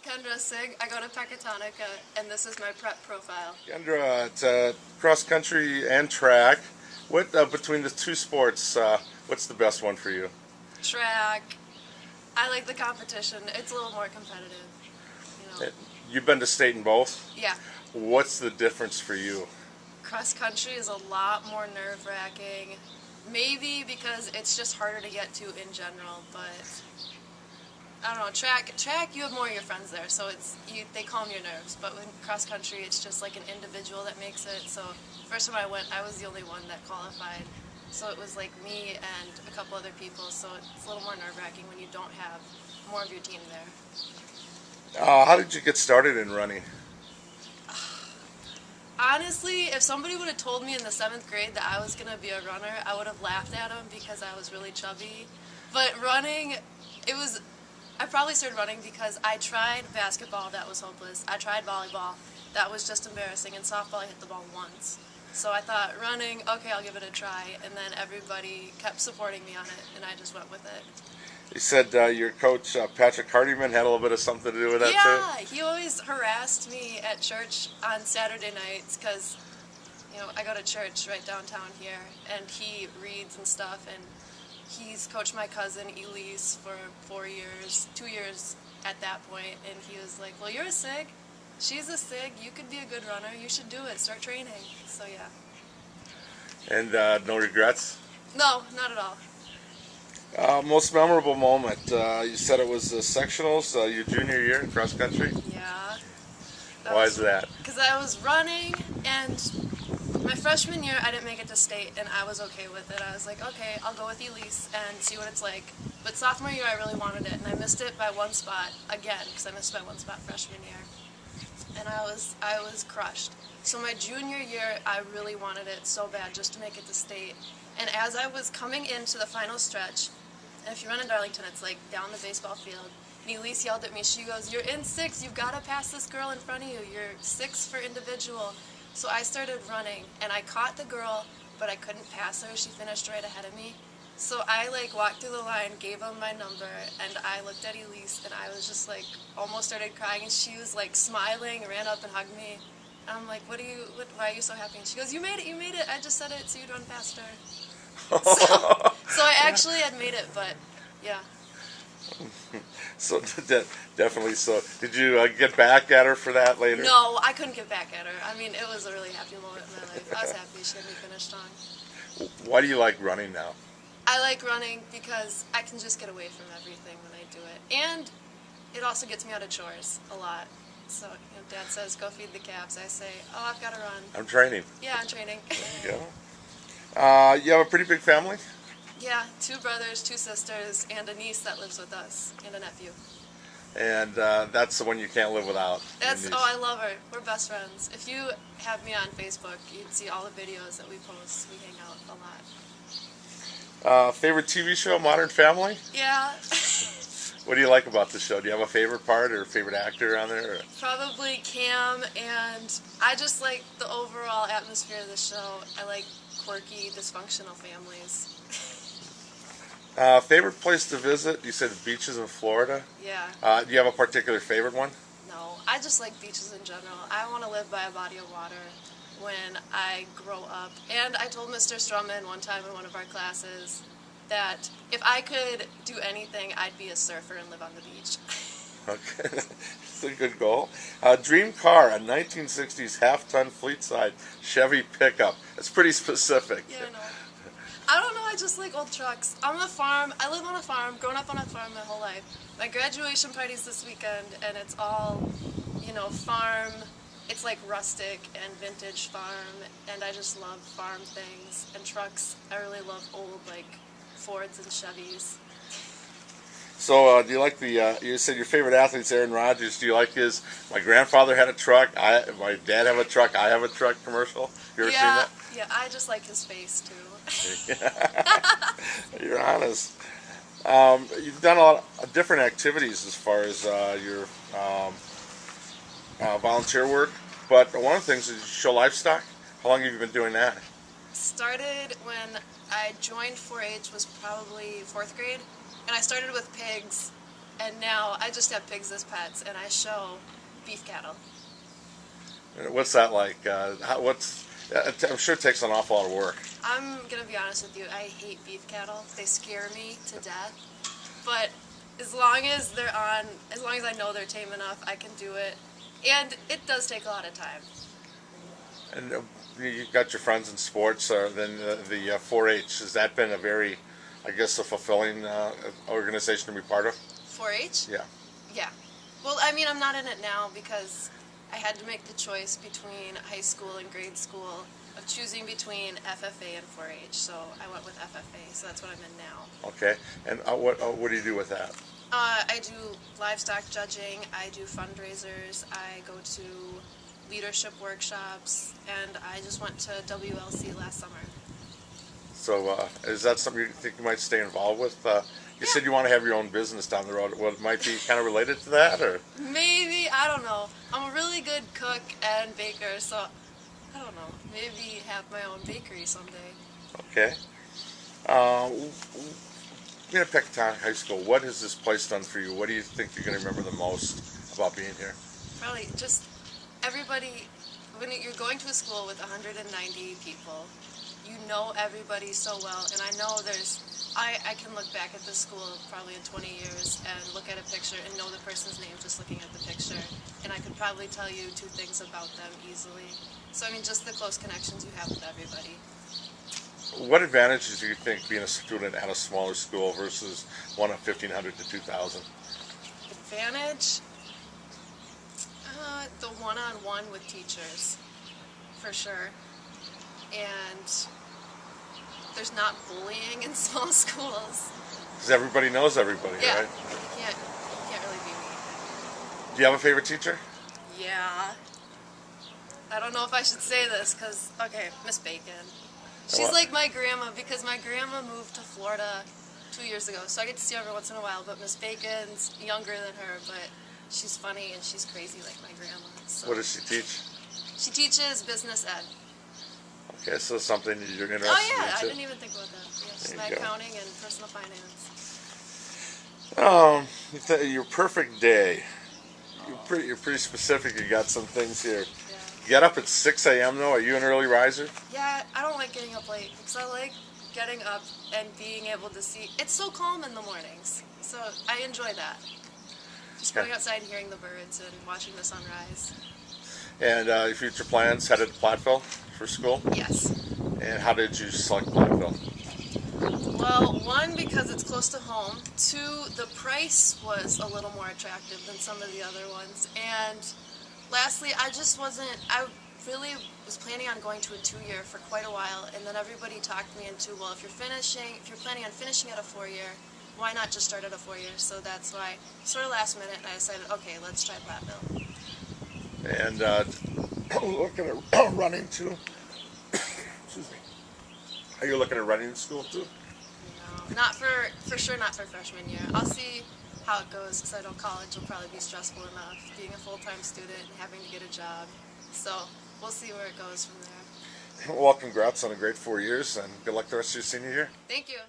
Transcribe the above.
Kendra, Sigg. I go to Pecatonica, and this is my prep profile. Kendra, it's cross country and track. What between the two sports, what's the best one for you? Track. I like the competition. It's a little more competitive, you know. You've been to state in both. Yeah. What's the difference for you? Cross country is a lot more nerve-wracking. Maybe because it's just harder to get to in general, but I don't know. Track, you have more of your friends there, so they calm your nerves. But with cross country, it's just like an individual that makes it. So first time I went, I was the only one that qualified. So it was like me and a couple other people. So it's a little more nerve-wracking when you don't have more of your team there. How did you get started in running? Honestly, if somebody would have told me in the 7th grade that I was going to be a runner, I would have laughed at them because I was really chubby. But running, I probably started running because I tried basketball, that was hopeless. I tried volleyball, that was just embarrassing. And softball, I hit the ball once. So I thought, running, okay, I'll give it a try. And then everybody kept supporting me on it, and I just went with it. You said your coach, Patrick Hardyman, had a little bit of something to do with that too? Yeah, he always harassed me at church on Saturday nights because, I go to church right downtown here, and he reads and stuff, and he's coached my cousin Elise for 4 years, 2 years at that point, and he was like, well, you're a Sigg. She's a Sigg. You could be a good runner. You should do it. Start training. So, yeah. And no regrets? No, not at all. Most memorable moment? You said it was the sectionals, your junior year in cross country? Yeah. Why is that? Because I was running, and my freshman year I didn't make it to state, and I was okay with it. I was like, okay, I'll go with Elise and see what it's like. But sophomore year I really wanted it, and I missed it by one spot again, because I missed by one spot freshman year. And I was crushed. So my junior year I really wanted it so bad just to make it to state. And as I was coming into the final stretch, and if you run in Darlington, it's like down the baseball field, and Elise yelled at me, she goes, you're in 6, you've got to pass this girl in front of you, you're 6 for individual. So I started running, and I caught the girl, but I couldn't pass her, she finished right ahead of me. So I walked through the line, gave him my number, and I looked at Elise, and I was just almost started crying, and she was smiling, ran up and hugged me. And I'm like, why are you so happy? And she goes, you made it, I just said it so you'd run faster. So I actually had made it, but yeah. So definitely. So did you get back at her for that later? No, I couldn't get back at her. I mean, it was a really happy moment in my life. I was happy she had me finish strong. Why do you like running now? I like running because I can just get away from everything when I do it. And it also gets me out of chores a lot. So, Dad says, go feed the calves. I say, oh, I've got to run. I'm training. Yeah, I'm training. There you go. You have a pretty big family? Yeah, 2 brothers, 2 sisters, and a niece that lives with us, and a nephew. And that's the one you can't live without. I love her. We're best friends. If you have me on Facebook, you'd see all the videos that we post. We hang out a lot. Favorite TV show, Modern Family? Yeah. What do you like about the show? Do you have a favorite part or favorite actor on there? Probably Cam, and I just like the overall atmosphere of the show. I like quirky, dysfunctional families. Favorite place to visit? You said beaches in Florida? Yeah. Do you have a particular favorite one? No, I just like beaches in general. I want to live by a body of water when I grow up. And I told Mr. Strumman one time in one of our classes that if I could do anything, I'd be a surfer and live on the beach. Okay, that's a good goal. Dream car, a 1960s half-ton fleet-side Chevy pickup. That's pretty specific. Yeah, I know. I don't know, I just like old trucks. I'm on a farm, I live on a farm, grown up on a farm my whole life. My graduation party's this weekend, and it's all, farm. It's like rustic and vintage farm, and I just love farm things. And trucks, I really love old, Fords and Chevys. So, do you like you said your favorite athlete's Aaron Rodgers. Do you like his, my grandfather had a truck, my dad have a truck, I have a truck commercial? You ever seen that? Yeah, I just like his face, too. You're honest. You've done a lot of different activities as far as your volunteer work, but one of the things is you show livestock. How long have you been doing that? Started when I joined 4-H was probably 4th grade, and I started with pigs, and now I just have pigs as pets, and I show beef cattle. What's that like? I'm sure it takes an awful lot of work. I'm gonna be honest with you, I hate beef cattle. They scare me to death. But as long as I know they're tame enough, I can do it. And it does take a lot of time. And you've got your friends in sports, then the 4-H. Has that been a very, I guess, a fulfilling organization to be part of? 4-H? Yeah. Yeah. Well, I mean, I'm not in it now because I had to make the choice between high school and grade school of choosing between FFA and 4-H. So I went with FFA, so that's what I'm in now. Okay. And what do you do with that? I do livestock judging, I do fundraisers, I go to leadership workshops, and I just went to WLC last summer. So is that something you think you might stay involved with? You said you want to have your own business down the road. Well, it might be kind of related to that, or? Maybe, I don't know. I'm a really good cook and baker, so I don't know. Maybe have my own bakery someday. Okay. Being at Peckatown High School, what has this place done for you? What do you think you're going to remember the most about being here? Probably just everybody, when you're going to a school with 190 people, you know everybody so well, and I know I can look back at this school probably in 20 years and look at a picture and know the person's name just looking at the picture, and I could probably tell you 2 things about them easily. So I mean, just the close connections you have with everybody. What advantages do you think being a student at a smaller school versus one of 1,500 to 2,000? Advantage? The one-on-one with teachers, for sure. And there's not bullying in small schools. Because everybody knows everybody, Yeah. right? You can't really be mean. Do you have a favorite teacher? Yeah. I don't know if I should say this because, okay, Miss Bacon. She's What? like my grandma because my grandma moved to Florida 2 years ago, so I get to see her every once in a while, but Miss Bacon's younger than her, but she's funny and she's crazy like my grandma. So. What does she teach? She teaches business ed. Okay, so something you're interested Oh yeah, in. I didn't even think about that. Yes, my accounting and personal finance. Your perfect day. You're pretty specific. You got some things here. Yeah. Get up at 6 a.m. though. Are you an early riser? Yeah, I don't like getting up late because I like getting up and being able to see. It's so calm in the mornings, so I enjoy that. Just going outside and hearing the birds and watching the sunrise. And your future plans headed to Platteville for school? Yes. And how did you select Platteville? Well, 1, because it's close to home. 2, the price was a little more attractive than some of the other ones. And lastly, I really was planning on going to a 2-year for quite a while, and then everybody talked me into, well, if you're planning on finishing at a 4-year, why not just start at a 4-year? So that's why, sort of last minute, I decided, okay, let's try Platteville. And looking at running too. Excuse me. Are you looking at running in school too? No, not for sure not for freshman year. I'll see how it goes because I know college will probably be stressful enough, being a full-time student and having to get a job. So we'll see where it goes from there. Well, congrats on a great 4 years and good luck the rest of your senior year. Thank you.